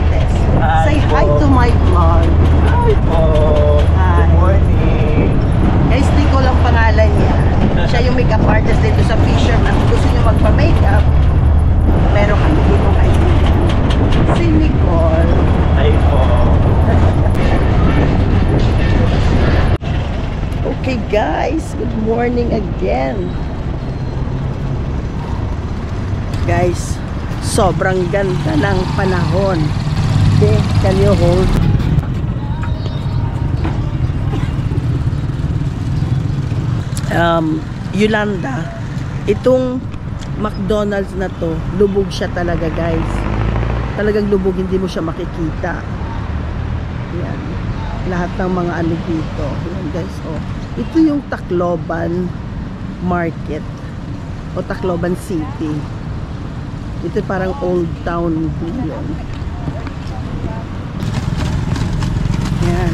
Marites. Hi Say po. hi to my vlog. Hi po. Hi. Good morning. Guys, di ko lang pangalan niya. Siya yung makeup artist dito sa Fisherman. Kung gusto niyo magpa-makeup, meron kami dito kaibigan. Si Nicole. Hi po. Okay guys, good morning again. Guys, sobrang ganda ng panahon. Okay, can you hold? Yolanda, itong McDonald's na to, lubog siya talaga guys. Talagang lubog, hindi mo siya makikita. Yan. Lahat ng mga ano dito. Yan guys, oh. Ito yung Tacloban Market o Tacloban City. Ito parang Old Town yun. Yan.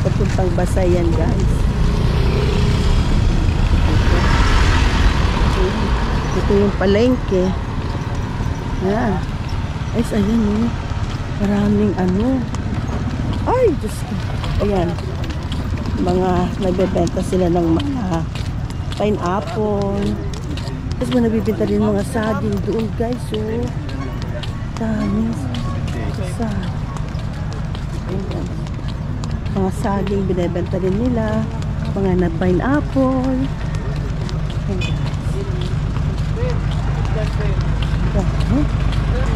Papuntang Basayan guys. Ito yung palengke. Yan. Ay, ayan oh. Maraming ano. Ay, Diyos ko. Ayan. Mga nagbebenta sila ng mga pineapple. Tapos may nabibenta rin mga saging doon guys. Oh. Dami. Ayan. Mga saging binibenta rin nila. Mga na pineapple. Ayan.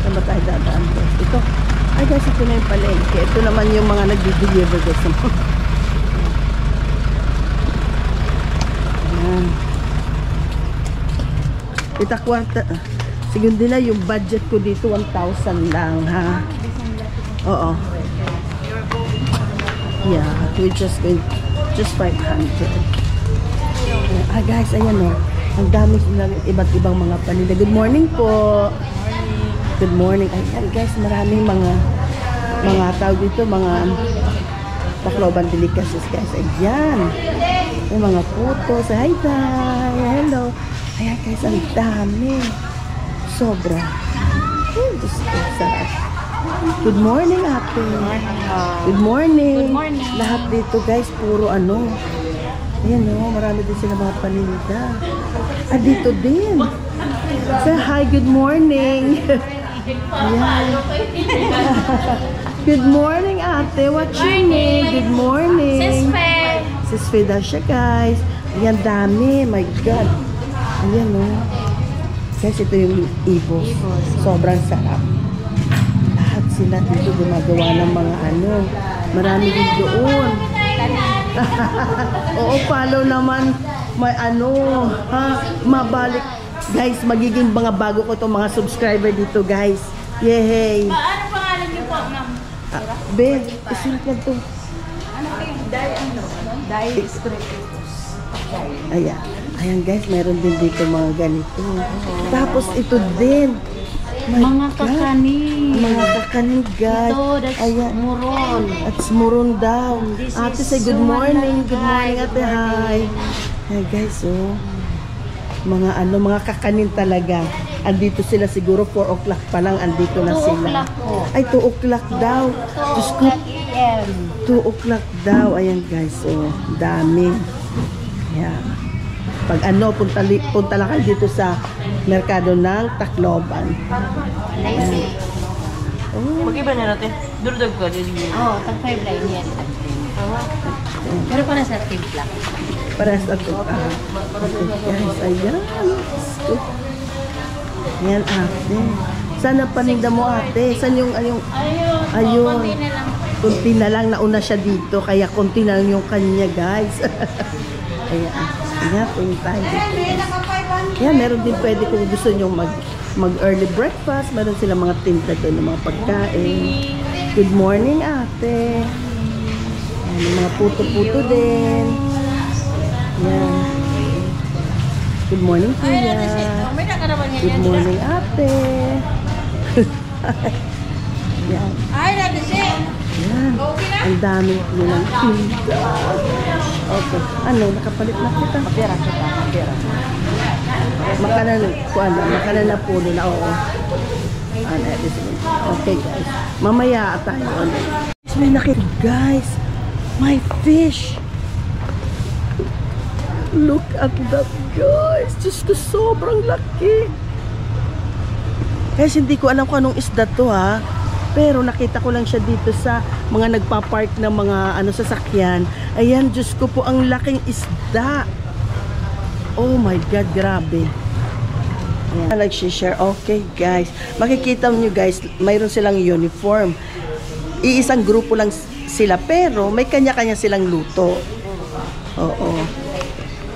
Saan ba tayo dadaan guys? Ito. Ay guys, ito na yung palengke. Ito naman yung mga nagdi-deliver guys. Ayan. Ito kwarta. Siguro nila yung budget ko dito 1,000 lang ha. Oo. Yeah, we just 500. Ah guys, ayan o. Ang dami silang iba't ibang mga paninda. Good morning po. Good morning. Ayan guys, maraming mga tao dito, mga Tacloban delicacies guys. Ayan. May mga puto. Say hi guys. Hello. Ayan guys, ang dami. Sobra. Sarap. Good morning ate. Good morning. Good morning. Lahat dito guys, puro ano. Ayan o, marami din sila mga paninda. Ah, dito din. Say hi, good morning. Ayan. Good morning, ate. What's your name? Good morning. Sispe. Sispe daw siya, guys. Ayan, dami. My God. Ayan o. Guys, ito yung ibos. Sobrang sarap. Lahat sila dito gumagawa ng mga ano. Marami din doon. Oo, follow naman. May ano, ha, mabalik. Guys, magiging mga bago ko itong mga subscriber dito, guys. Yehey. Ano pangalan niyo po, ma'am? Be, isulat lang ito. Ano kayo? Dai Streetos. Ayan. Ayan, guys, meron din dito mga ganito. Tapos ito din. My Mga God. kakanin. Mga kakanin, guys. Ito, that's Ayan. muron. At muron daw. This Ate, is say good morning. suman. Good morning, Hi, ate. good Hi. Hi, guys, oh. Mga ano, mga kakanin talaga. Andito sila siguro 4 o'clock pa lang. Andito na 2 sila. o'clock po. Ay, 2 o'clock daw. 2 Diyos ko, o'clock AM. 2 o'clock daw. Ayan, guys, oh. Dami. Ayan. Pag ano, punta lang kayo dito sa Merkado ng Tacloban. Lazy. Oh. Mag-iba na natin. Durdag ka din yun. Oh, tag 5 line yan. Pero para sa timpla. Pares at ito. Guys, ayan. Ayan, ate. Saan ang paninda mo, ate? Saan yung, Ayun. Ayun. Konti na lang. konti na lang, nauna siya dito. Kaya konti na lang yung kanya, guys. Ayan. Ayan, punta tayo dito. Ayan, meron din pwede kung gusto nyo mag-early breakfast. Meron sila mga tinta doon ng mga pagkain. Good morning, ate. Ayan, may mga puto-puto din. Ayan. Good morning, kuya. Good morning, ate. Ayan. Ayan. Ang dami nilang tinta. Okay. Ano, nakapalit na kita? Pera kita, pera. Makanan na puno na, oo. Ano, Okay guys, mamaya tayo. May nakita guys, my fish. Look at that guys, just sobrang laki. Guys, hindi ko alam kung anong isda to ha. Pero nakita ko lang siya dito sa mga nagpa-park ng mga sasakyan. Ayan, Diyos ko po, ang laking isda. Oh my God, grabe. Ayan, nag-share. Okay guys, makikita nyo guys, mayroon silang uniform. Iisang grupo lang sila, pero may kanya-kanya silang luto. Oo.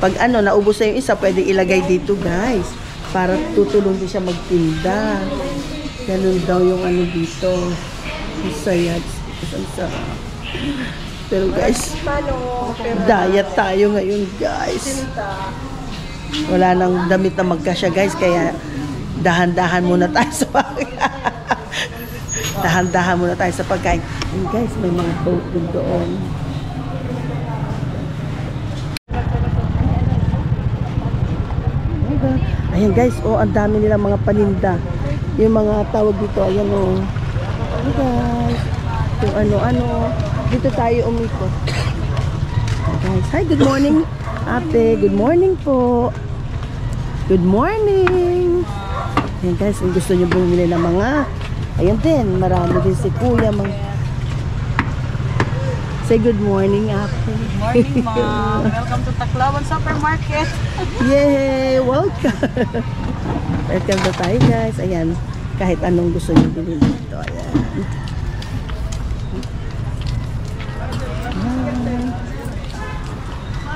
Pag naubos na yung isa, pwede ilagay dito guys. Para tutulong din siya magtinda. Ganun daw yung dito. Isayad. Pero guys, diet tayo ngayon guys. Wala nang damit na magkasya guys. Kaya dahan-dahan muna tayo sa pagkain. Dahan-dahan muna tayo sa pagkain. And guys, may mga boat din doon. Ayan guys, ang dami nilang mga paninda. Yung mga tawag dito, ayan Ayan guys, yung ano-ano. Dito tayo umikot. Guys, hi, good morning ate. Good morning po. Good morning. Ayan guys, kung gusto nyo bumili ng mga, ayan din, marami din si kuya. Say good morning ate. Good morning, ma'am. Welcome to Tacloban Supermarket. Yay! Welcome! Welcome na tayo guys. Ayan, kahit anong gusto nyo bilhin dito. Ayan.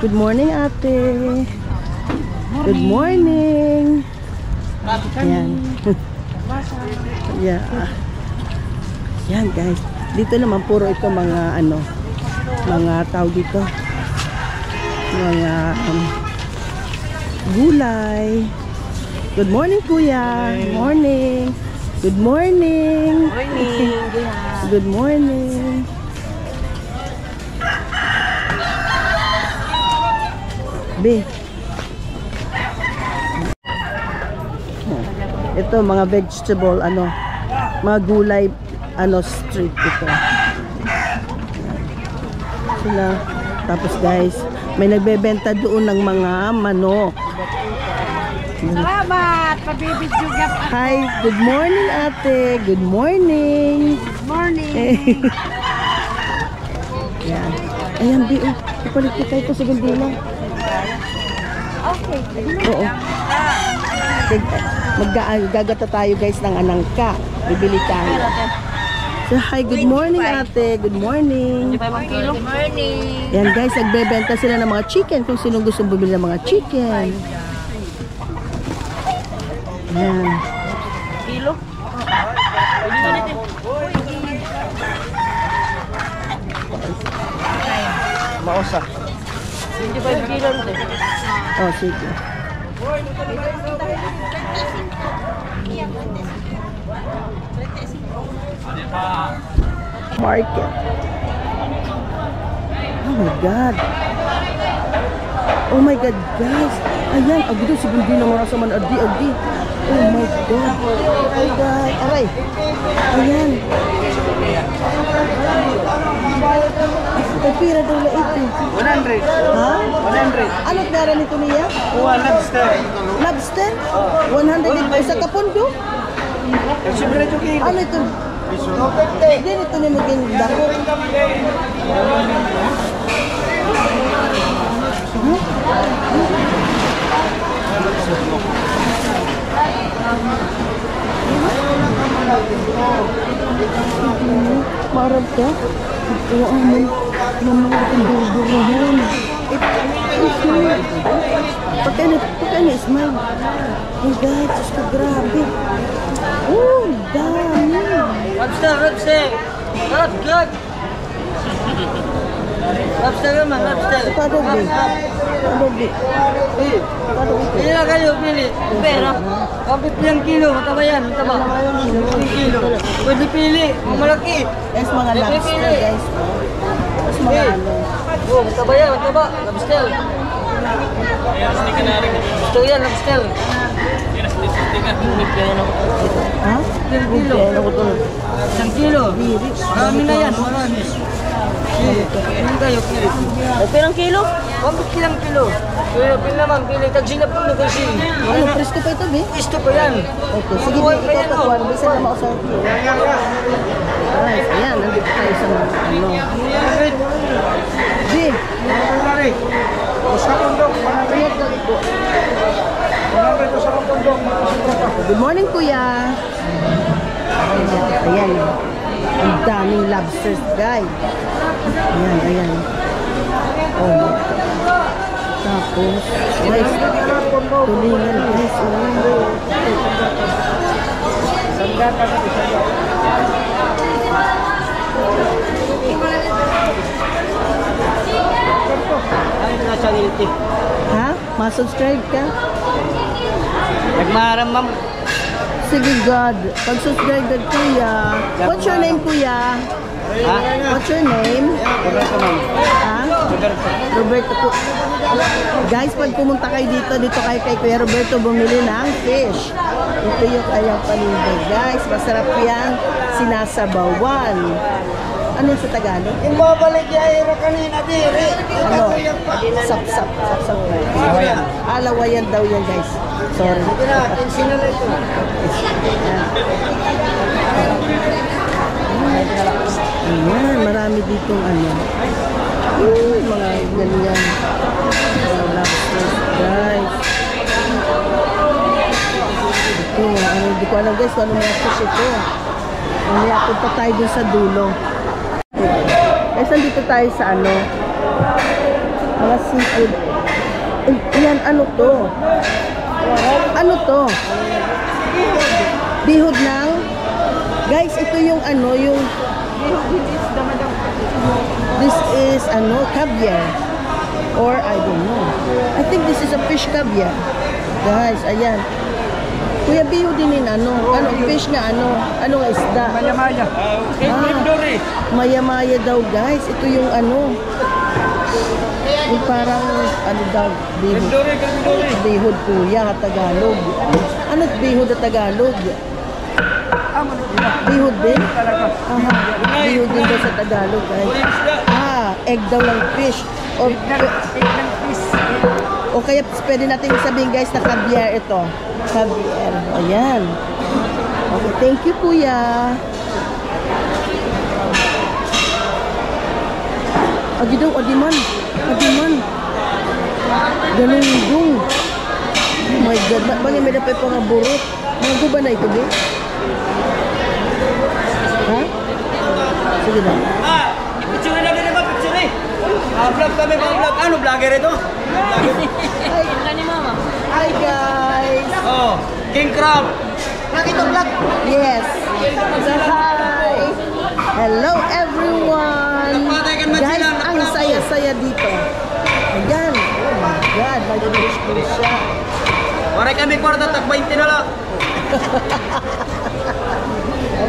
Good morning ate. Good morning. Ayan. Yeah. Ayan guys. Dito naman puro ito mga mga tawag dito. Mga gulay. Good morning kuya. Good morning. Good morning. Morning. Good morning. Be. Ito mga vegetable mga gulay street ito. Sila. Tapos guys, may nagbebenta doon ng mga manok. Salamat! Pabibidyo gap ako. Hi, good morning ate. Good morning. Good morning. Yan. Ayan, di ipalit kita ito sa gandila. Okay. Oo. Gagata tayo guys ng anangka. Bibili tayo. So, hi, good morning ate. Good morning. Good morning. Yan guys, nagbebenta sila ng mga chicken kung sino gusto bumili ng mga chicken. Yan. Kilo? Mausa. 25 kilo rin. Oh, sige. Market. Oh my God. Oh my God, guys. Ayan, agdo si Bundi na marasa man adi. Oh my God. Oh God. Aray. Ayan. Pira daw na ito. 100. Ha? 100. Anong gara nito niya? Lobster. Lobster? 100 ito sa kapundo? Siyempre ito kilo. Ano ito? Hindi nito na maging dako. Marag ka? Ito ang mga pinduruhan. Pagkani, smile. Oh God, Diyos ko, grabe. Oh, dami. Lobster. That's good. Lobster naman, lobster. Kadabi. Pili na kayo, pili. Pero, kapit lang kilo, mataba yan, mataba. Kilo. Pwede pili, mga malaki. Yes, mga lobster, guys. Yes, mga Oh, mataba yan, mataba. Lobster. Gusto yan, lobster. Ha? Bumpiyan ako ito. 1 kilo. Marami na yan, marami. Ano tayo, kilo? Perang kilo? Bakit kilang kilo? Kilo, pil naman, pili. Tagsilap ko na kasi. Ano, presko pa ito, be? Isto pa yan. Okay, sige, be, ikaw kakuha. Bisa na ako sa... Guys, ayan, nandito tayo sa mga, ano. Be, good morning, kuya. Ayan. Ang daming lobsters, guys. Ayan, ayan. Oh. Tapos, guys, tulingan, guys. Ha? Ma-subscribe ka? Nagmaram, ma'am. Sige, God. Pag-subscribe ka, kuya. What's your name, kuya? Ha? What's your name? Roberto, ma'am. Ha? Roberto po. Guys, pag pumunta kayo dito kayo kay Kuya Roberto bumili ng fish. Ito yung kayang paninda, guys. Masarap yan. Sinasabawan. Ano yung sa Tagalog? Imbabalik yung ira kanina, diri. Ano? Sap-sap. Sap-sap. Alawayan daw yan, guys. Sorry. Hindi na, sinala ito. Ayan, marami ditong ano. Mga ganyan. Mga lobsters, guys. Ito, ano, hindi ko alam, guys, kung ano mga fish ito. Mamaya punta tayo dun sa dulo. Guys, nandito tayo sa ano. Mga seafood. Yan, ano to? Ano to? Bihod ng... Guys, ito yung ano, yung... This is, ano, caviar. Or, I don't know. I think this is a fish caviar. Guys, ayan. Kuya, bihod din ano, fish na ano isda? Maya-maya. Maya-maya daw, guys. Ito yung ano. Yung parang, ano daw, bihod. Bihod, kuya, Tagalog. Ano bihod na Tagalog? Bihod din? Aha, bihod din daw sa Tagalog, guys. Egg daw ng fish. O kaya pwede natin sabihin, guys, na caviar ito. Caviar. Ayan. Okay, thank you, kuya. Adiman. Galunggong. Oh my God. Bakit may dapat pa nga burot? Mga ba na ito, be? Ha? Sige na. Picture na rin ba? Picture vlog kami, vlog. Ano, vlogger ito? Hi, guys. Oh, King Crab. Nakita vlog. Yes. So, hi. Hello, everyone. Guys, ang saya-saya dito. Ayan. Oh my God. Mag-finish ko siya. Waray kami kwarta, tak 20 na lang.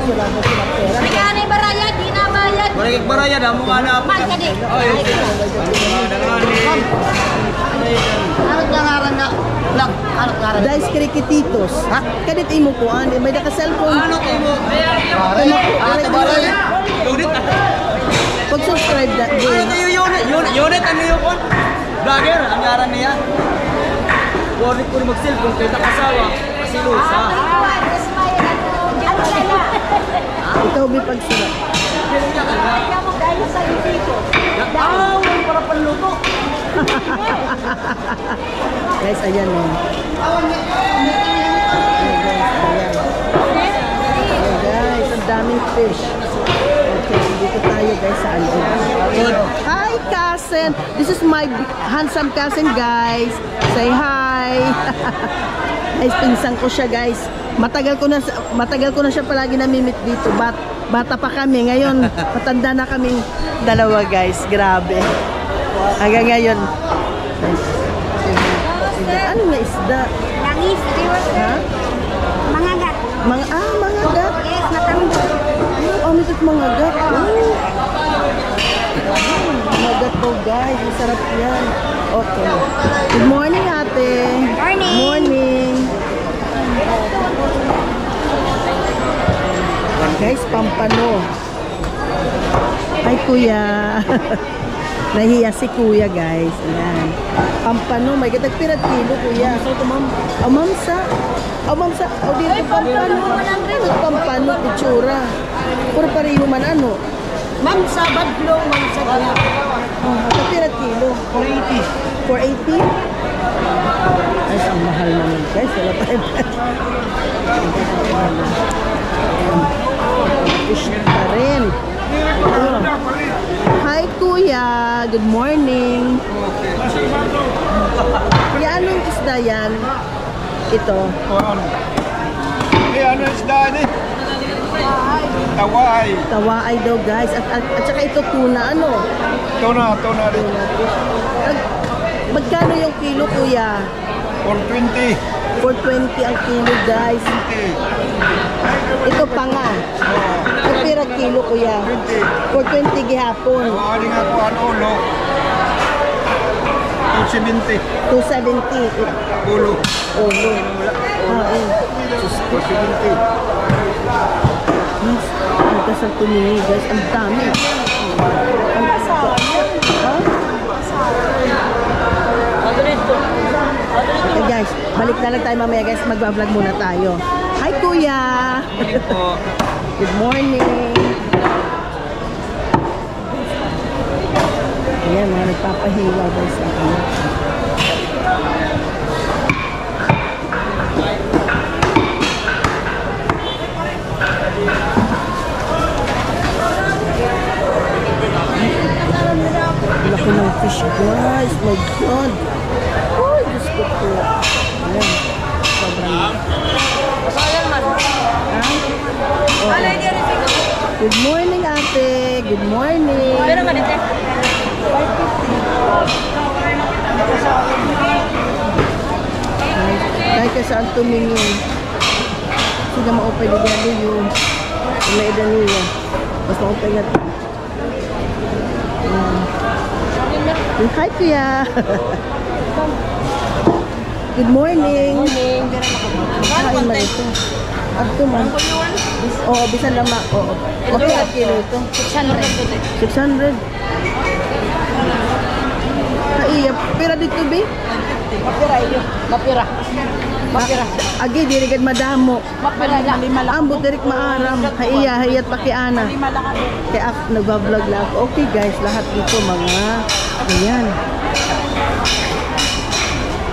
Wala mo sila pera. Kaya ni baraya, di na bayad. Waray kang baraya, damo nga na ako. Mahal ka di. Anong nangaran na vlog? Anong nangaran? Dice Cricketitos. Ha? Kadit imo ko, may naka-cellphone. Ano kayo mo? Baraya. Unit na. Pag-subscribe na. Ano kayo unit? Unit, ano yun po? Vlogger, ang ngaran niya. Warning ko rin mag-cellphone, kayo nakasawa. Kasi lusa. Ikaw may pagsulat. Kaya mo dahil sa dito. Para panluto. Guys, ayan o. Guys, ang daming fish. Okay, dito tayo guys sa alcohol. Hi, cousin! This is my handsome cousin, guys. Say hi! Guys, pinsan ko siya, guys. Matagal ko na siya palagi namimit dito. Bata pa kami. Ngayon, matanda na kaming dalawa, guys. Grabe. Hanggang ngayon. Ano nga isda? Langis, Ha? mangagat. Mangagat. Yes, matambo. Ano ito mangagat? Mangagat po, guys. Masarap yan. Okay. Good morning, ate. Morning. Morning. Guys, pampano. Ay, kuya. Nahiya si kuya, guys. Ayan. Pampano. May katagpirat kilo, kuya. Mamsa. Mamsa. O, dito pampano. Pampano, kutsura. Puro pareho man ano. Mamsa, badlong, mamsa kaya. Katagpirat kilo. 480. 480? Ay, ang mahal naman, guys. Wala tayo. Fish pa rin. Ito. Hi, kuya. Good morning. Kuya, anong isda yan? Ito. Ano isda ni? Tawai. Tawaay daw, guys. At saka ito tuna, ano? Tuna rin. Magkano yung kilo, kuya? 420. 420 ang kilo, guys. Ito pa nga. Pira kilo, kuya. 420 gihapon. Maaari nga ko ulo. 270. 270. Ulo. Ulo. Sus ko. 270. Yes. Ito sa tumingi, guys. Ang dami. Ha? Okay, guys. Balik na lang tayo mamaya, guys. Mag-vlog muna tayo. Hi, kuya. Good morning. Ayan, mga nagpapahiwa, guys. Laki ng fish, guys. My God. Uy, Diyos ko po. Ayan. Sobrang. Good morning, ate. Good morning. Pero manite. Kahit ka saan tumingin. Sila maupay na gano'n yung naida niya. Mas maupay na ito. Hi, kuya. Good morning. Kain man ito. Abto man. Oo, bisan lama. Oo. Magkano kilo ito? 600. 600. Kaiya. Pira dito, be? Mapira iyo. Mapira. Mapira. Agi, dirigad madamo. Mapira lang. Ambot direk maaram. Kaiya, hayat pakiana. Kaya nag-vlog lang ako. Okay, guys. Lahat dito mga ayan.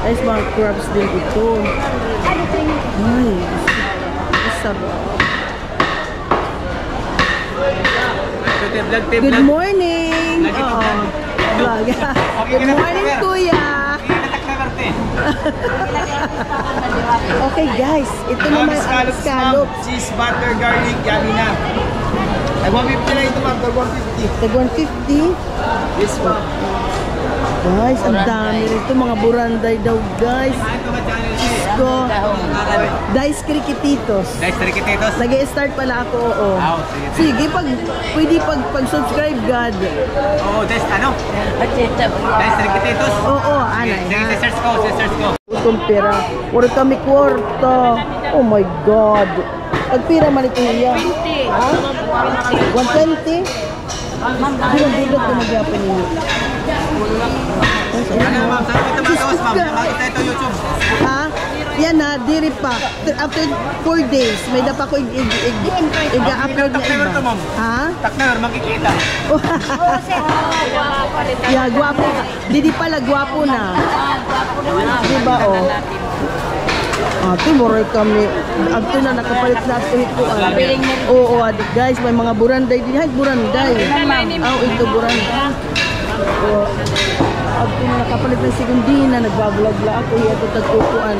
Guys, mga crabs din dito. Ay, sarap. Good morning! Oo. Vlog. Good morning, kuya! Okay, guys. Ito naman ang scallop. Cheese, butter, garlic, yummy na. Ay, 150 na ito, ma'am. 150. Tag 150. This one. Guys, ang dami rito. Mga buranday daw, guys. Ko. Dice Cricketitos. Nice, Riquititos. Nag-i-start pala ako, oo. Sige. Sige, pwede pag-subscribe, God. Oo, Des, ano? Nice, Riquititos. Oo, anay Sige, na. search ko. Itong pera. Puro kami kwarta. Oh my God. Pagpira man ito niya. 20. Ha? 120? Bilog-bilog ko mag-yapon ninyo. Ano, ma'am? Saan kita magawas, ma'am? Makita ito YouTube. Ha? Yan na, diri pa. After 4 days, may dapa ko i-upload na iba. Ha? Takner, makikita. Yeah, gwapo ka. Didi pala, gwapo na. Diba, oh? Ate, moray kami. Ate na, nakapalit na ito ito. Oo, guys, may mga buranday din. Hay, buranday. Ito buranday. Oo. Ate na, nakapalit ng segundina. Nagbablog la ako. Ito tagtukuan.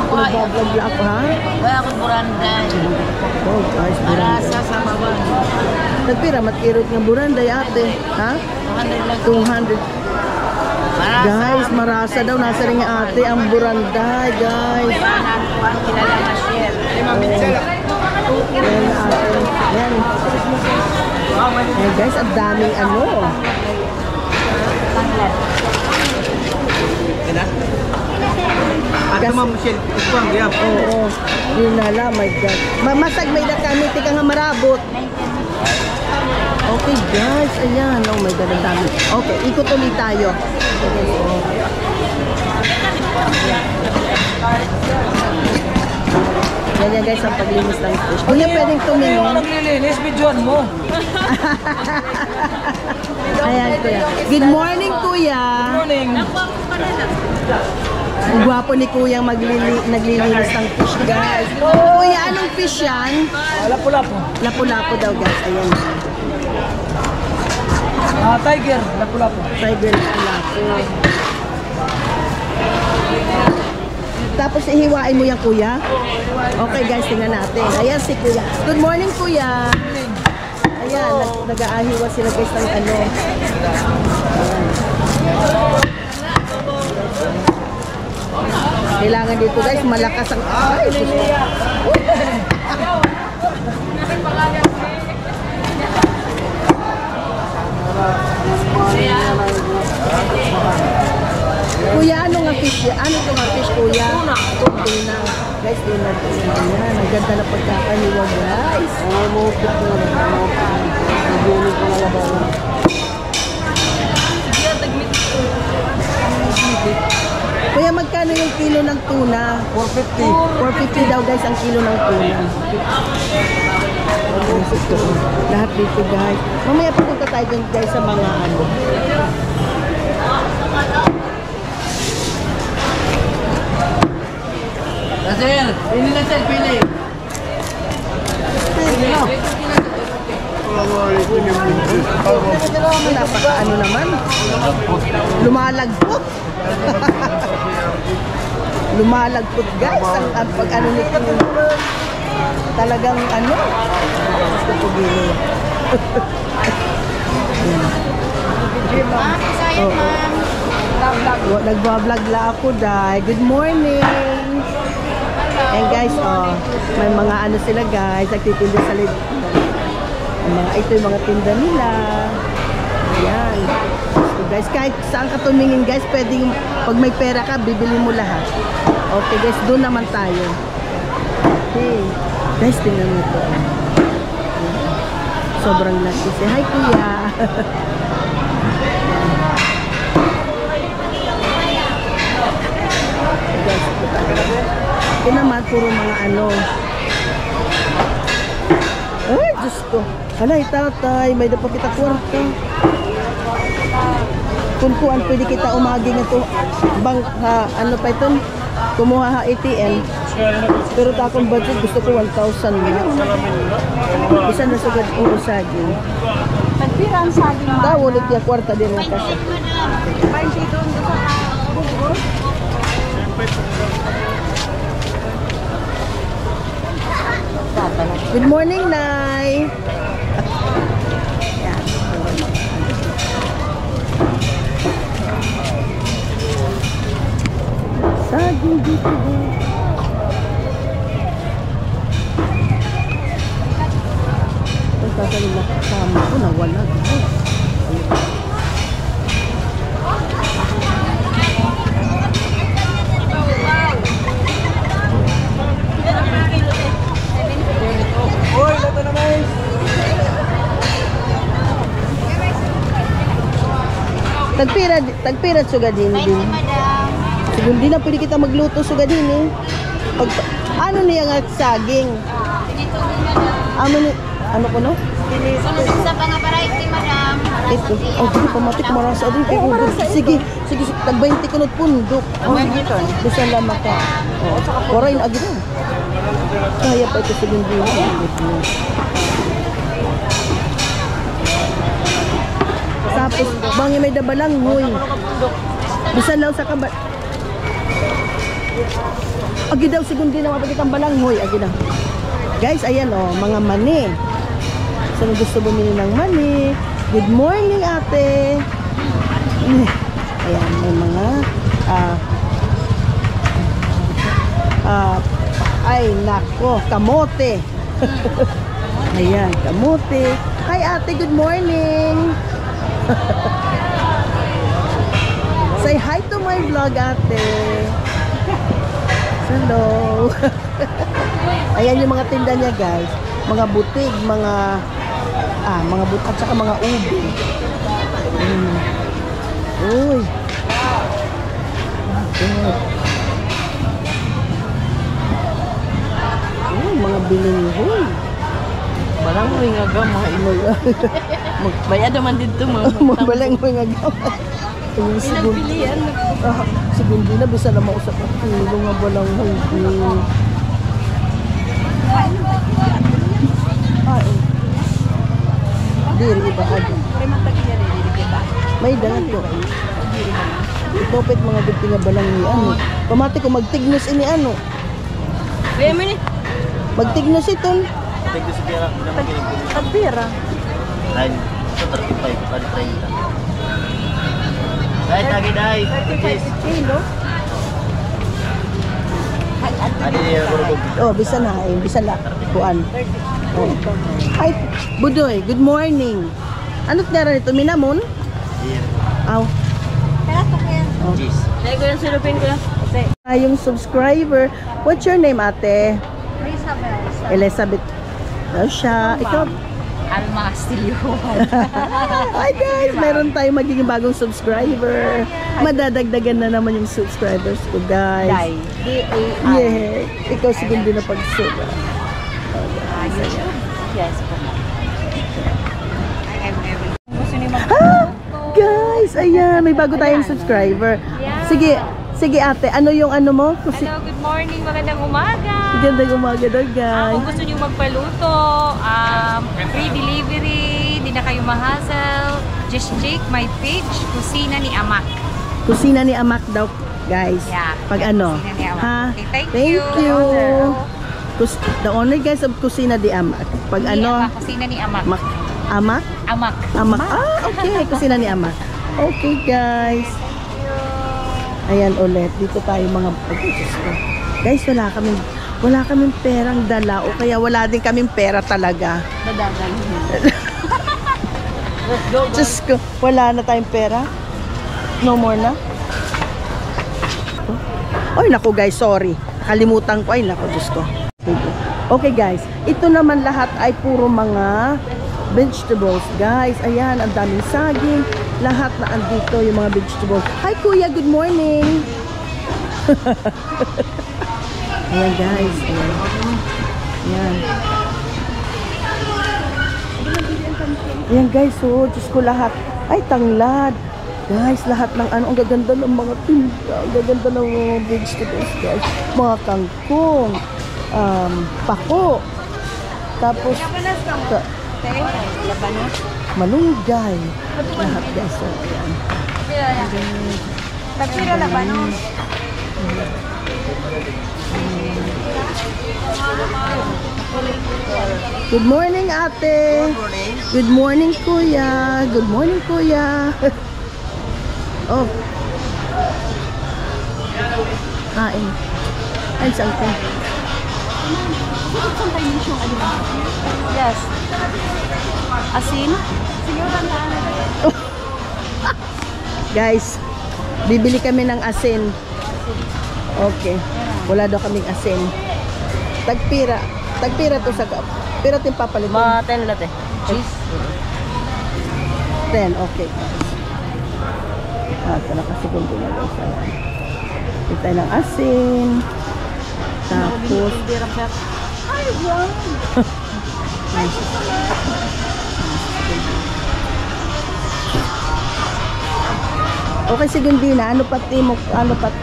Nagbablog la ako, ha? Kaya ako buranday. Oh, guys, buranday. Marasa sa baba. Nagpira, matkirot ng buranday, ate. Ha? 200. Guys, marasa daw. Nasa rin nga ate ang buranday, guys. Ang kilala na share. Ayan, ate. Ayan. Ayan, guys, ang daming ano. Ina? Ato ma'am Michelle, ikuang gayam. Oo. Yun na lang, my God. Masag may nakamit ka nga marabot. Okay guys, ayan. Oh my God, ang dami. Okay, ikot ulit tayo. Okay, Ganyan guys ang paglinis ng fish. Kuya, pwedeng tumingin. Naglilinis, videoan mo. Ayan, kuya. Good morning, kuya. Morning. Ang gwapo ni kuya naglilinis ng fish, guys. Kuya, anong fish yan? Lapu-lapu. Lapu-lapu daw, guys. Ayan. Tiger, lapu-lapu. Tiger lapu-lapu. Tapos ihiwain mo yan, kuya. Okay, guys, tingnan natin. Ayan si kuya. Good morning, kuya. Ayan, nag-aahiwa sila, guys, ng ano. Kailangan dito, guys, malakas ang... Ay, kuya, ano nga fish? Ano ito nga fish, kuya? Tuna. Guys, tuna. Ayan, ang ganda na pagkakahiwa, guys. Kuya, magkano yung kilo ng tuna? 450. 450 daw, guys, ang kilo ng tuna. Lahat dito, guys. Mamaya pupunta tayo dun, guys, sa mga ano. Sir, pili na sir, pili. Napaka ano naman. Lumalagpot. Lumalagpot, guys. Ang pag ano nito. Talagang ano. Gusto ko gini. Nagbablog la ako, dahil. Good morning. And guys, may mga ano sila, guys, nagtitinda sa lid. Ito yung mga tinda nila. Ayan. So guys, kahit saan ka tumingin, guys, pwedeng, pag may pera ka, bibili mo lahat. Okay guys, doon naman tayo. Okay. Guys, tingnan mo ito. Sobrang laki. Say hi, kuya. Guys, ito naman, puro mga ano. Ay, Diyos ko. Halay, tatay, may dapat kita kwarta. Kung kuan, pwede kita umagi nga ito. Bank, ano pa ito? Kumuha ha ATM. Pero ta akong budget, gusto ko 1,000 na. Isa na sugad ko usagi. Pagpirang saging ma. Daw, ulit yung kwarta din mo kasi. Good morning, Nay. Yan. Saging dito. Ang sasaling na kasama ko, nawala. Hoy, lato na mais. Tagpira sugadin din. Siguro di na pwede kita magluto sugadin eh. Ano niya nga saging? Ano ko no? Sa mga variety, madam. Ito. Oh, di pamatik marasa din kay Uber. Sige, tag 20 kunot pundok. Oh, bisa lama ka. Oh, orain agi na. Kaya pa ito siguro din. Tapos, bangi may dabalang, huy. Bisan lang sa kabat. Agi daw, sigun din na mapagitang balanghoy. Agi daw. Guys, ayan mga mani. Saan gusto bumili ng mani? Good morning, ate. Ayan, may mga ay, nako, kamote. Ayan, kamote. Hi, ate, good morning. Say hi to my vlog, ate. Hello. Ayan yung mga tinda niya, guys. Mga butig, mga butig at saka mga ubi. Uy. Mga bilinghoy. Barang mo yung agam, mga imoy. Bayad naman dito, mga Magbalang mo nga gawa. Ayun, pinagpilian. segundo na, bisa na mausap ang kilo nga balang hindi. Diri, iba ka din. May dalat ko. Itopit mga dito nga balang ni ano. Pamati ko magtignos ini ano. Kaya mo ni? Magtignos iton. Tignan si Pira. Tagbira. Dahil sa 35, pala 30. Dahil lagi dahil. 35 kilo. Adi niya gurugog. Oh, bisa na eh. Bisa na. Kuan. Oh. Ay, Budoy, good morning. Ano't nga ito? Minamon? Iya. Aw. Cheese. Kaya ko yung silupin ko lang. Yung subscriber. What's your name, ate? Elizabeth. Oh, siya. Ikaw. Alma Castillo. Hi guys! Meron tayong magiging bagong subscriber. Madadagdagan na naman yung subscribers ko, guys. D-A-I. Yeah. Ikaw siguro din na pagsuba. Yes. Guys, ayan. May bago tayong subscriber. Sige. Sige ate, ano yung ano mo? Kasi Hello, good morning, magandang umaga. gandang umaga daw, guys. Kung gusto nyo magpaluto, free delivery, hindi na kayo mahassle, just check my page, Kusina ni Amak. Kusina ni Amak daw, guys. Yeah, Pag ano? Kusina ni Amak. Ha? Okay, thank you. The owner, guys, of Kusina di Amak. Pag Ni ano? Amak, Kusina ni Amak. Amak? Amak. Amak. Ah, okay. Kusina ni Amak. Okay, guys. Ayan ulit. Dito tayo mga... Guys, wala kaming perang dala o kaya wala din kaming pera talaga. Diyos ko, wala na tayong pera. No more na. Ay, naku guys, sorry. Kalimutan ko. Ay, naku, Diyos ko. Okay guys, ito naman lahat ay puro mga vegetables. Guys, ayan, ang daming saging. Lahat na andito yung mga vegetables. Hi kuya, good morning. Ayan guys, ayan. Ayan. Ayan guys, oh, Diyos ko lahat. Ay, tanglad. Guys, lahat ng ano, ang gaganda ng mga tinda. Ang gaganda ng mga vegetables, guys. Mga kangkong, pako. Tapos, malunggay. Lahat guys, so, ayan. Nagpira na ba, no? Good morning, ate. Good morning, kuya. Good morning, kuya. Oh. Kain. Ay, saan ko? Yes. Asin? Guys, bibili kami ng asin. Okay. Wala daw kaming asin. Tagpira. Tagpira to sa pira tin papalit. Mga 10 latte. Cheese. 10, okay. Ito na kasi kung ginagawa sa ito tayo ng asin. Tapos ay, wow. Okay, sige din na. Ano pat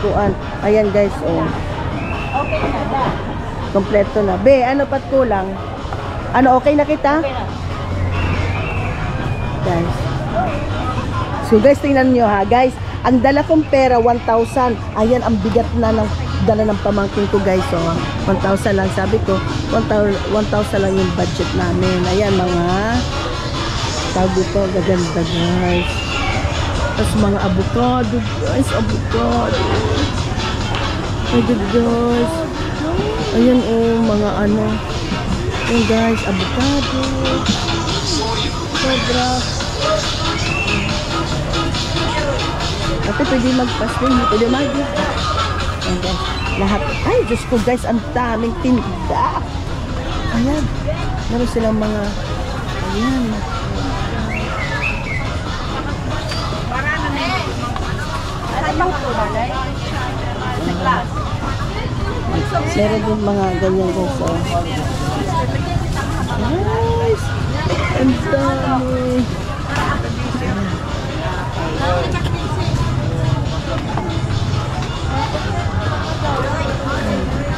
kuan? Ayan guys, oh. Okay na ba? Kompleto na. Be, ano pat kulang? Ano, okay na kita? Guys. So guys, tingnan nyo ha. Guys, ang dala kong pera, 1,000. Ayan, ang bigat na ng dala ng pamangkin ko guys. So, 1,000 lang. Sabi ko, 1,000 lang yung budget namin. Ayan, mga tawag dito, gaganda guys. Tapos mga avocado guys, avocado. My God guys. Ayan oh, mga ano. Ayan guys, avocado. Sobra. Ate, pwede mag-pasting, pwede mag-gift. Ayan guys, lahat. Ay, Diyos ko guys, ang daming tinda. Ayan, meron silang mga, ayan. Meron din mga ganyan guys. Oh. Guys, ang dami.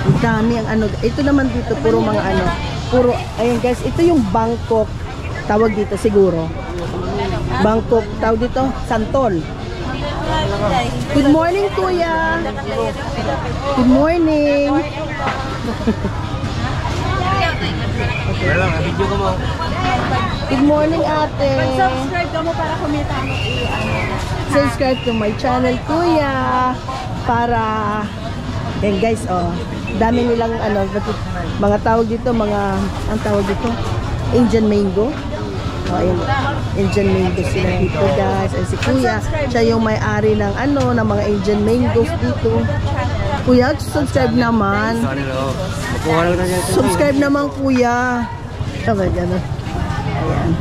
Ang dami ang ano. Ito naman dito, puro mga ano. Puro, ayan guys, ito yung Bangkok. Tawag dito siguro. Bangkok, tawag dito, Santol. Good morning, Kuya. Good morning. Good morning, ate. Subscribe ka mo para kumita mo. Subscribe to my channel, Kuya. Para, yan guys, oh. Dami nilang, ano, mga tawag dito, ang tawag dito, Indian mango. Oh, ayun. Indian mango sila dito, guys. Ay, si Kuya, siya yung may-ari ng ano, ng mga Indian mangoes dito. Kuya, subscribe naman. Subscribe naman, Kuya. Sabi gano'n. Ayan.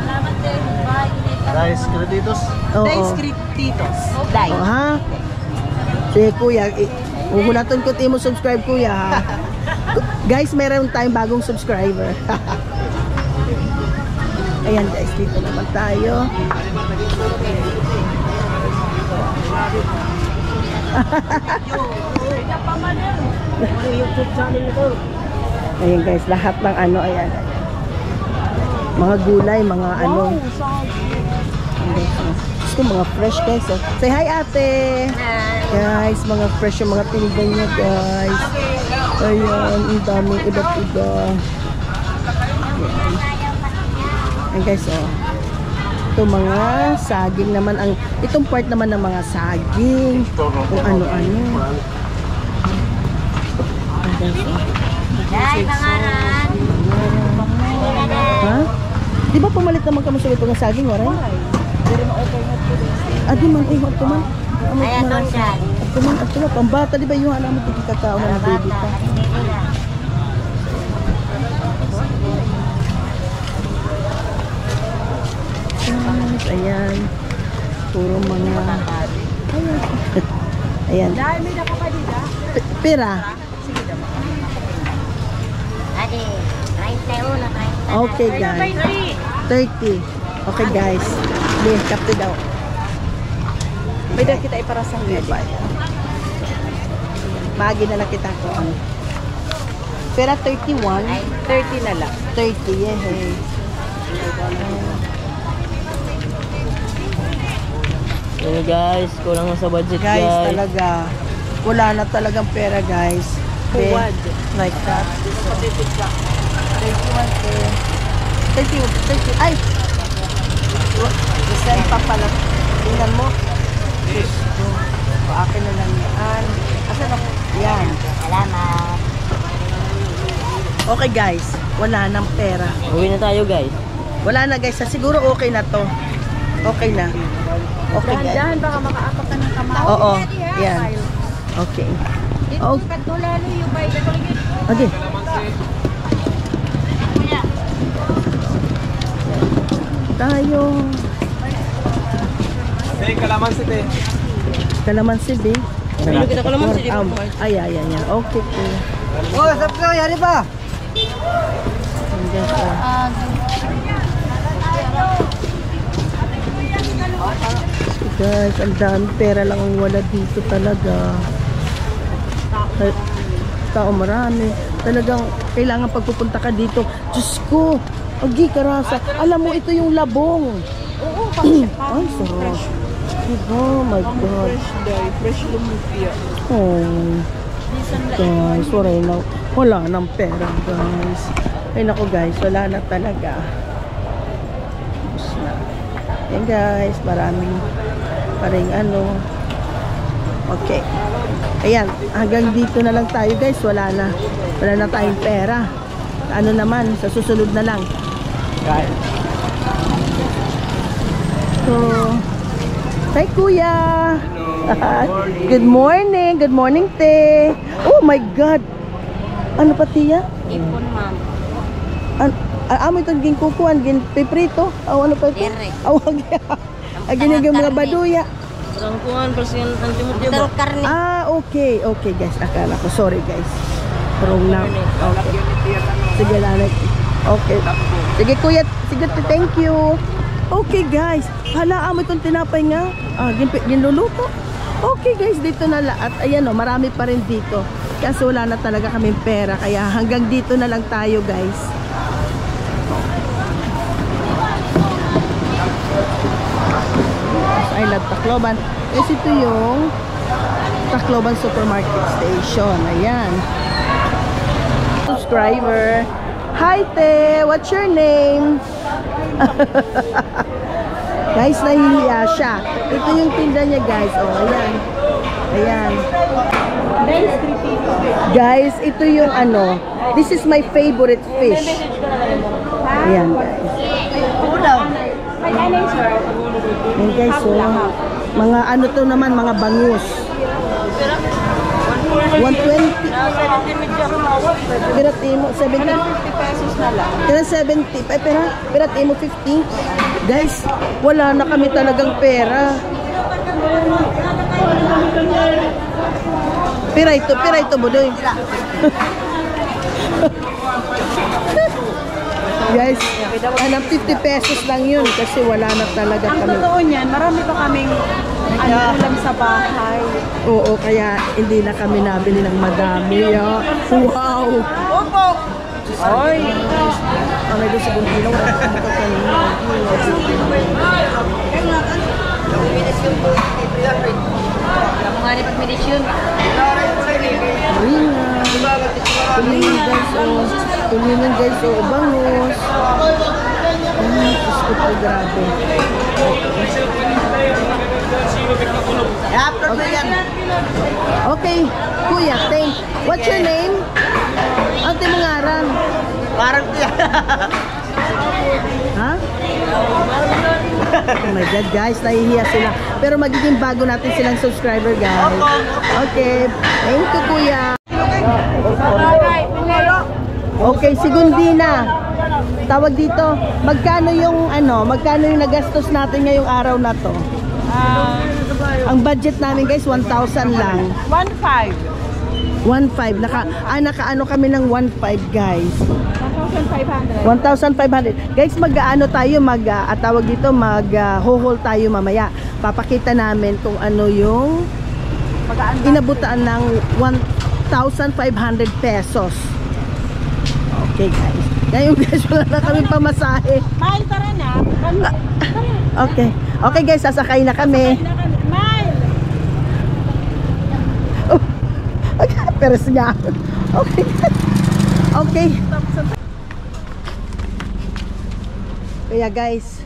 Guys, kreditos. Oo. Titos. Oh, ha? Sige, Kuya. Uhulaton ko mo subscribe, Kuya, ha? Guys, meron tayong bagong subscriber. Ayan guys, dito naman tayo. Ayan guys, lahat ng ano, ayan. Mga gulay, mga ano. Gusto mga fresh guys. Oh. Say hi, ate. Guys, mga fresh yung mga tinda niya guys. Ayan, ang daming iba't iba. Ayan guys, oh. Ito mga saging naman. Itong part naman ng mga saging. Kung ano-ano. Ayan guys, oh. Ha? Di ba pumalit naman kami sa ito ng saging, waray? Di man, ito man. Ayan doon siya. Ito man, pambata, di ba yung alam mo ito kakao ng baby pa? Ayan. Puro mga... Ayan. Pera. Adi, 31. Okay guys. 30. Okay guys. Hindi, kapte daw. May dahil kita iparasang nila. Magi na lang kita ko. Pera 31. 30 na lang. 30, yeah. So guys, kulang na sa budget Guys, guys. talaga. Wala na talagang pera guys. Huwad. Like that. 30. Ay! Send pa pala. Tingnan mo. O, akin na lang yan. Asan ako? Yan. Salamat. Okay guys, wala nang pera. Uwi na tayo guys. Wala na guys, siguro okay na to. Okay na. Okay guys. Dahan baka makaapak ka ng kamay. Oo, yan. Okay. Ito katulalo yung bay. Okay. Tayo. Hey, kalamansi te. Kalamansi, be. Ano kita kalamansi, di ba? Ay. Okay po. Oh, sab ka, yari pa. Hanggang sa... Guys, ang dami pera lang ang wala dito talaga. Tao marami. Talagang kailangan pagpupunta ka dito. Diyos ko, agi karasa. Alam mo, ito yung labong. Oo, Ay, sarap. Oh my God. fresh lumpia. Oh. Guys, wala nang pera, guys. Ay, naku guys, wala na talaga. Tapos na. Yan guys, maraming ano. Okay. Ayan, hanggang dito na lang tayo guys. Wala na tayong pera. Ano naman, sa susunod na lang. Guys. So, hi Kuya. Good morning. Good morning, te. Oh my God. Ano pa, tiya? Ipon, ma'am. Amo itong ginkukuhan, ginpiprito. Ano pa ito? Direk. Awag ya. Agin yung mga baduya. Rangkuhan, persiyan, antimot, di ba? Pero karne. Okay. Okay, guys. Akala ko. Sorry, guys. Wrong na. Okay. Sige, lanay. Okay. Sige, kuya. Sige, thank you. Okay, guys. Hala, amo itong tinapay nga. Ginluluto. Okay, guys. Dito na lahat. Ayan, marami pa rin dito. Kasi wala na talaga kaming pera. Kaya hanggang dito na lang tayo, guys. I love Tacloban. Kasi ito yung Tacloban Supermarket Station. Ayan. Subscriber. Hi, te! What's your name? Guys, nahihiya siya. Ito yung tinda niya, guys. Oh, ayan. Ayan. Guys, ito yung ano. This is my favorite fish. Ayan, guys. Ayan, guys, so, mga ano to naman, mga bangus. 120. Piratimo, 70. 50 pesos na lang. Pira 70. Ay, piratimo 50. Guys, wala na kami talagang pera. Pira ito, budoy. Guys, 50 pesos lang yun kasi wala na talaga Ang kami. totoo niyan, marami pa kaming ulam sa bahay. Oo, kaya hindi na kami nabili ng madami. Wow! Opo! Ay! Ano doon sa Bundino? Wala ka magkakanina. Kamu nga ni pagmedisyon. Tulingan guys, oh, bangus. Gusto ko, grabe. Okay, kuya, what's your name? Ante mo ngaran? Parang tiya. Ha? Oh my God, guys, nahihiya sila. Pero magiging bago natin silang subscriber, guys. Okay, thank you, kuya. Okay, Segundina. Tawag dito, magkano yung nagastos natin ngayong araw na to? Ang budget namin, guys, 1,000 lang. 1,500. 1,500. Naka-ano kami ng 1,500, guys. 1,500. Guys, mag-ano tayo, tawag dito, mag-haul tayo mamaya. Papakita namin kung ano yung inabutaan ng 1,500 pesos. Okay, guys. Ngayon, guys, wala na kami pamasahe. Mahal, tara na. Okay. Okay, guys, sasakay na kami. Mahal! Oh, peres niya. Okay. Okay. Kaya, guys.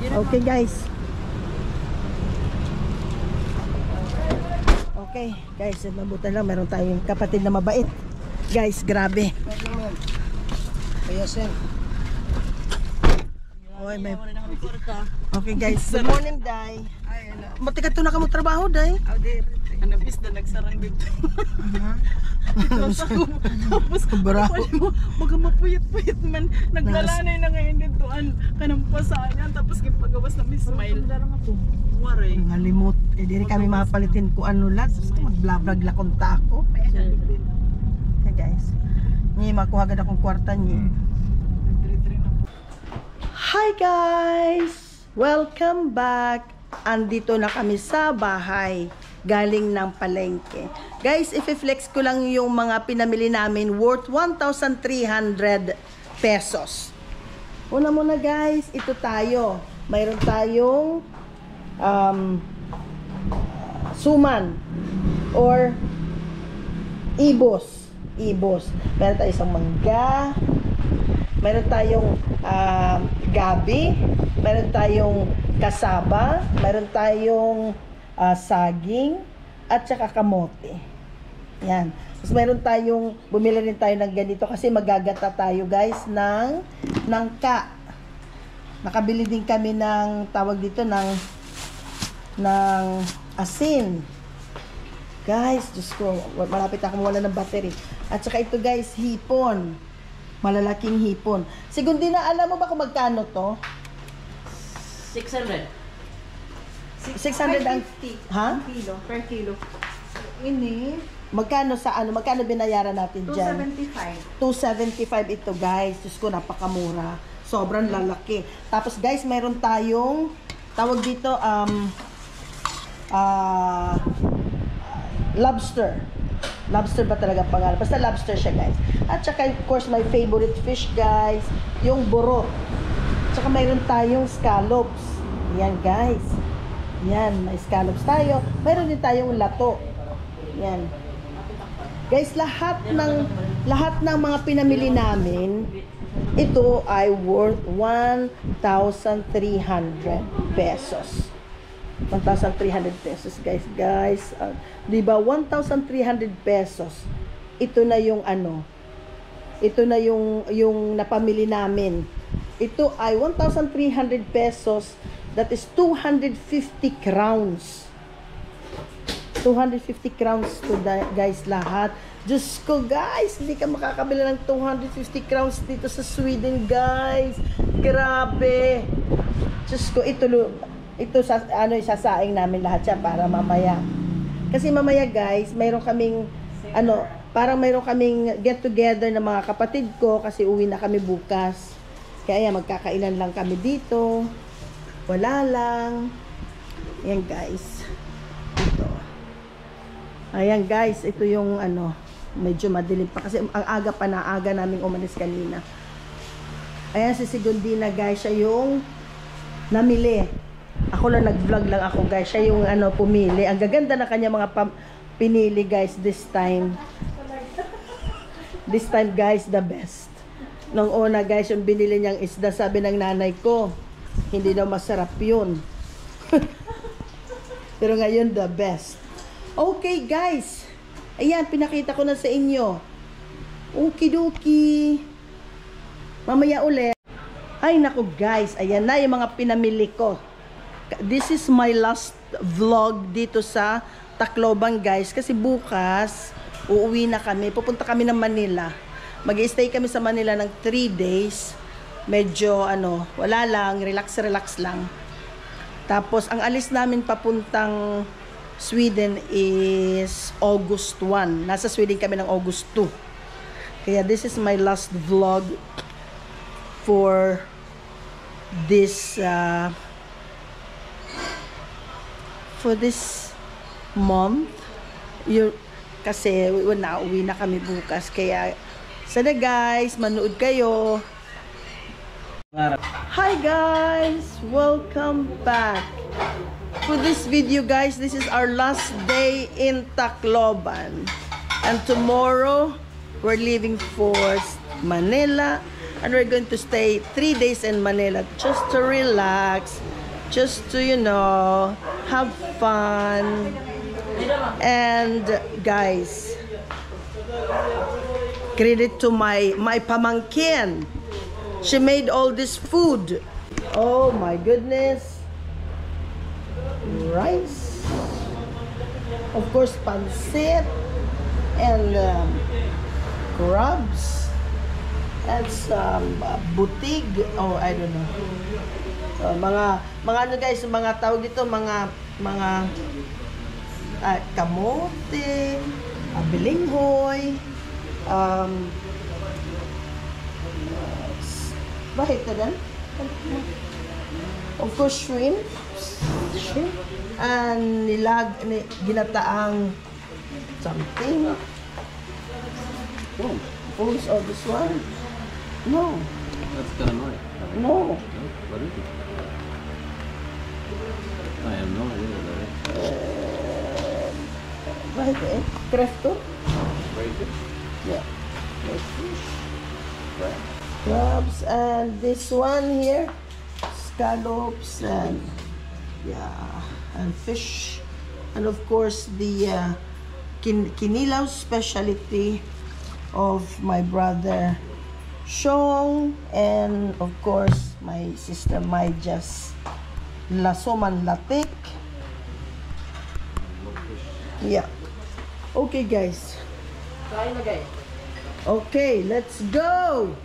Okay, guys. Okay, guys, mabuti lang meron tayong kapatid na mabait. Guys, grabe. Kaya sen. Okay, guys. Good morning, Day. Matikat to na ka mo trabaho, Day. Anabis na nagsarang dito. Tapos baga mapuyat-puyat man. Naglalanay na ngayon dito. Kanang pasaan. Tapos gipagawas na may smile. Waray. Ngalimot. Diri kami mapalitin ko ano lang. Mag-vlog lakon ta ako. Okay, guys. Ni makuha gid akong kwarta ni. Hi, guys! Welcome back. Andito na kami sa bahay. Galing ng palengke. Guys, i-flex ko lang yung mga pinamili namin worth 1,300 pesos. Una muna, guys, ito tayo. Mayroon tayong suman or ibos. Meron tayong isang mangga. Meron tayong gabi. Meron tayong kasaba. Meron tayong saging at saka kamote. Yan. Tapos meron tayong, bumili rin tayo ng ganito kasi magagata tayo, guys, ng ka. Nakabili din kami ng tawag dito ng asin. Guys, Diyos ko, malapit ako mawala ng battery. At saka ito guys, hipon. Malalaking hipon. Segundina, alam mo ba kung magkano to? 600. 600 ang... Ha? Kilo, per kilo. Ini. Magkano binayaran natin dyan? 275. 275 ito guys. Diyos ko, napakamura. Sobrang lalaki. Tapos guys, mayroon tayong tawag dito, lobster. Lobster ba talaga pangalan? Basta lobster siya guys. At saka of course my favorite fish guys, yung buro. Tsaka mayroon tayong scallops. Yan guys. Yan, may scallops tayo. Mayroon din tayong lato. Yan. Guys, lahat ng mga pinamili namin, ito ay worth 1,300 pesos. 1,300 pesos guys. Di ba 1,300 pesos? Ito na yung ito na yung napamili namin. Ito ay 1,300 pesos. That is 250 crowns. 250 crowns to guys lahat. Diyos ko guys, hindi ka makakabili ng 250 crowns dito sa Sweden guys. Grabe. Diyos ko, ito isasaing namin lahat siya para mamaya. Kasi mamaya guys, mayroon kaming parang mayroon kaming get together ng mga kapatid ko kasi uwi na kami bukas. Kaya magkakainan lang kami dito. Wala lang. Ayan guys. Ito. Ayan guys, ito yung medyo madilim pa kasi ang aga naming umalis kanina. Ayan si Segundina guys, siya yung namili. Ako lang nag-vlog lang ako guys. Siya yung pumili. Ang gaganda na kanya mga pinili guys this time. This time guys, the best. Nung una guys, yung binili niyang isda, sabi ng nanay ko, hindi daw masarap yun. Pero ngayon, the best. Okay guys. Ayan, pinakita ko na sa inyo. Okidoki. Mamaya ulit. Ay naku guys, ayan na yung mga pinamili ko. This is my last vlog dito sa Tacloban guys. Kasi bukas, uuwi na kami. Pupunta kami ng Manila. Mag-stay kami sa Manila ng 3 days. Medyo wala lang, relax lang. Tapos ang alis namin papuntang Sweden is August 1. Nasa Sweden kami ng August 2. Kaya this is my last vlog for this month. Kasi nauwi na kami bukas. Kaya sana guys, manood kayo. Hi guys! Welcome back. For this video guys, this is our last day in Tacloban. And tomorrow, we're leaving for Manila. And we're going to stay 3 days in Manila just to relax. Just to, have fun. And guys, credit to my pamangkin. She made all this food. Oh my goodness. Rice. Of course, pancit. And crabs. And some butig. Oh, I don't know. Mga guys, mga tawag dito, mga kamote, bilinghoy, bakit na dan? Of course, shrimp, and ginataang something. Oh, who's all this one? No. That's calamari. No. What is it? I have no idea what that is. Bakit Crefto? Crayfish? Yeah. Fish. Crabs, and this one here, scallops, and and fish, and of course the kinilaw specialty of my brother Shong, and of course My sister Maijas Lasoman Latik. Yeah. Okay, guys. Okay, let's go.